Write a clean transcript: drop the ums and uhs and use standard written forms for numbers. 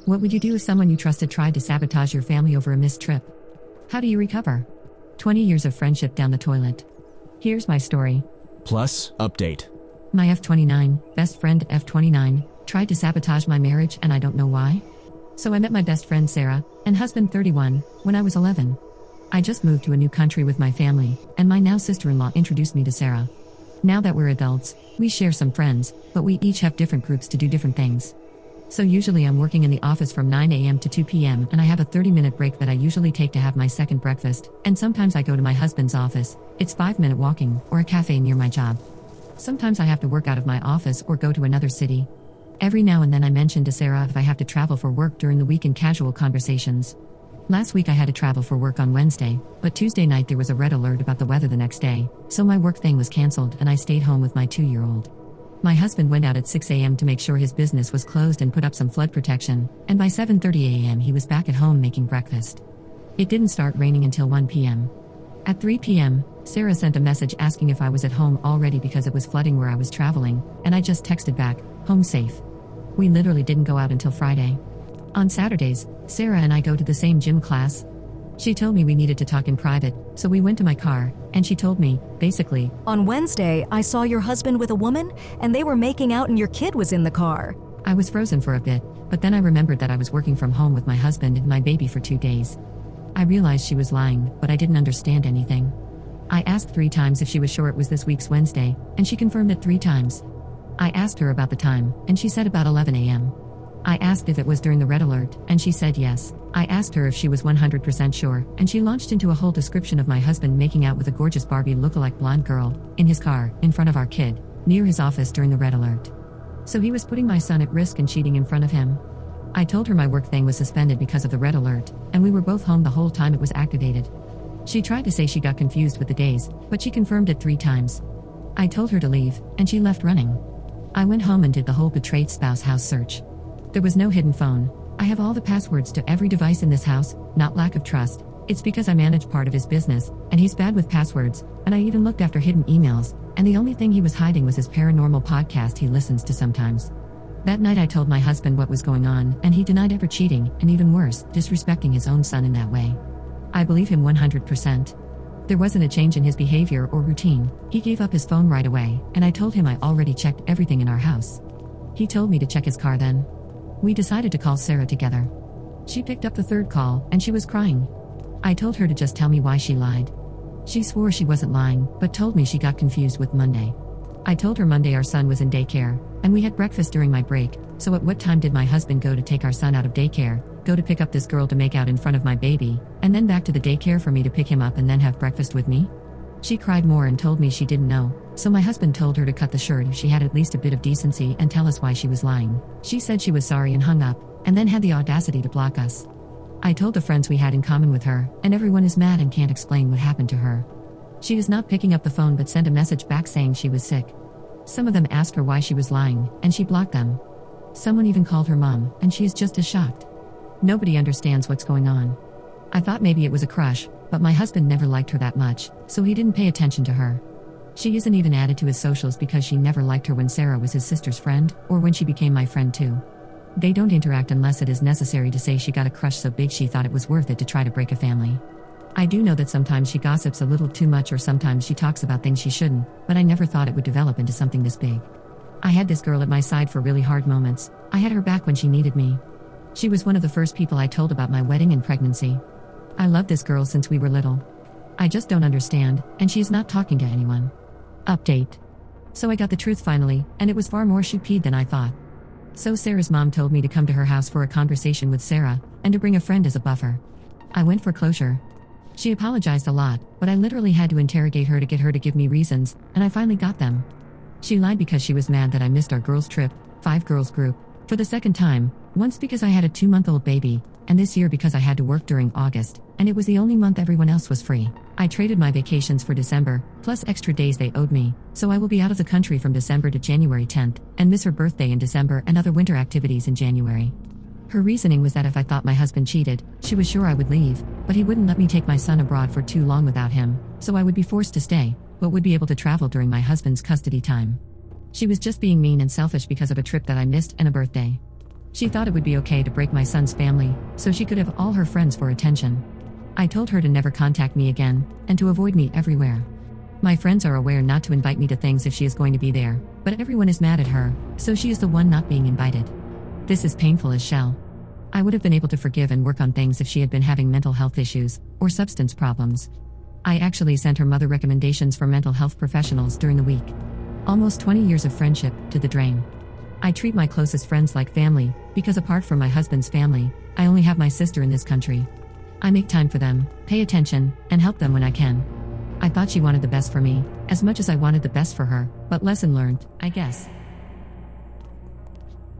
What would you do if someone you trusted tried to sabotage your family over a missed trip? How do you recover? 20 years of friendship down the toilet. Here's my story. Plus, update. My F29, best friend F29, tried to sabotage my marriage and I don't know why. So I met my best friend Sarah, and husband 31, when I was 11. I just moved to a new country with my family, and my now sister-in-law introduced me to Sarah. Now that we're adults, we share some friends, but we each have different groups to do different things. So usually I'm working in the office from 9 a.m. to 2 p.m. and I have a 30-minute break that I usually take to have my second breakfast, and sometimes I go to my husband's office. It's 5-minute walking, or a cafe near my job. Sometimes I have to work out of my office or go to another city. Every now and then I mention to Sarah if I have to travel for work during the week in casual conversations. Last week I had to travel for work on Wednesday, but Tuesday night there was a red alert about the weather the next day, so my work thing was cancelled and I stayed home with my 2-year-old. My husband went out at 6 a.m. to make sure his business was closed and put up some flood protection, and by 7:30 a.m. he was back at home making breakfast. It didn't start raining until 1 p.m. At 3 p.m., Sarah sent a message asking if I was at home already because it was flooding where I was traveling, and I just texted back, "Home safe." We literally didn't go out until Friday. On Saturdays, Sarah and I go to the same gym class. She told me we needed to talk in private, so we went to my car, and she told me, basically, "On Wednesday, I saw your husband with a woman, and they were making out and your kid was in the car." I was frozen for a bit, but then I remembered that I was working from home with my husband and my baby for 2 days. I realized she was lying, but I didn't understand anything. I asked 3 times if she was sure it was this week's Wednesday, and she confirmed it 3 times. I asked her about the time, and she said about 11 a.m. I asked if it was during the red alert, and she said yes. I asked her if she was 100% sure, and she launched into a whole description of my husband making out with a gorgeous Barbie look-alike blonde girl, in his car, in front of our kid, near his office during the red alert. So he was putting my son at risk and cheating in front of him. I told her my work thing was suspended because of the red alert, and we were both home the whole time it was activated. She tried to say she got confused with the days, but she confirmed it 3 times. I told her to leave, and she left running. I went home and did the whole betrayed spouse house search. There was no hidden phone. I have all the passwords to every device in this house, not lack of trust. It's because I manage part of his business, and he's bad with passwords, and I even looked after hidden emails, and the only thing he was hiding was his paranormal podcast he listens to sometimes. That night I told my husband what was going on, and he denied ever cheating, and even worse, disrespecting his own son in that way. I believe him 100%. There wasn't a change in his behavior or routine. He gave up his phone right away, and I told him I already checked everything in our house. He told me to check his car then. We decided to call Sarah together. She picked up the 3rd call, and she was crying. I told her to just tell me why she lied. She swore she wasn't lying, but told me she got confused with Monday. I told her Monday our son was in daycare, and we had breakfast during my break, so at what time did my husband go to take our son out of daycare, go to pick up this girl to make out in front of my baby, and then back to the daycare for me to pick him up and then have breakfast with me? She cried more and told me she didn't know, so my husband told her to cut the shirt if she had at least a bit of decency and tell us why she was lying. She said she was sorry and hung up, and then had the audacity to block us. I told the friends we had in common with her, and everyone is mad and can't explain what happened to her. She is not picking up the phone but sent a message back saying she was sick. Some of them asked her why she was lying, and she blocked them. Someone even called her mom, and she is just as shocked. Nobody understands what's going on. I thought maybe it was a crush, but my husband never liked her that much, so he didn't pay attention to her. She isn't even added to his socials because she never liked her when Sarah was his sister's friend, or when she became my friend too. They don't interact unless it is necessary to say she got a crush so big she thought it was worth it to try to break a family. I do know that sometimes she gossips a little too much or sometimes she talks about things she shouldn't, but I never thought it would develop into something this big. I had this girl at my side for really hard moments. I had her back when she needed me. She was one of the first people I told about my wedding and pregnancy. I loved this girl since we were little. I just don't understand, and she is not talking to anyone. Update. So I got the truth finally, and it was far more stupid than I thought. So Sarah's mom told me to come to her house for a conversation with Sarah, and to bring a friend as a buffer. I went for closure. She apologized a lot, but I literally had to interrogate her to get her to give me reasons, and I finally got them. She lied because she was mad that I missed our girls' trip, 5 girls group, for the 2nd time, once because I had a 2-month-old baby, and this year because I had to work during August, and it was the only month everyone else was free. I traded my vacations for December, plus extra days they owed me, so I will be out of the country from December to January 10th, and miss her birthday in December and other winter activities in January. Her reasoning was that if I thought my husband cheated, she was sure I would leave, but he wouldn't let me take my son abroad for too long without him, so I would be forced to stay, but would be able to travel during my husband's custody time. She was just being mean and selfish because of a trip that I missed and a birthday. She thought it would be okay to break my son's family, so she could have all her friends for attention. I told her to never contact me again, and to avoid me everywhere. My friends are aware not to invite me to things if she is going to be there, but everyone is mad at her, so she is the one not being invited. This is painful as shell. I would have been able to forgive and work on things if she had been having mental health issues, or substance problems. I actually sent her mother recommendations for mental health professionals during the week. Almost 20 years of friendship, to the drain. I treat my closest friends like family, because apart from my husband's family, I only have my sister in this country. I make time for them, pay attention, and help them when I can. I thought she wanted the best for me, as much as I wanted the best for her, but lesson learned, I guess.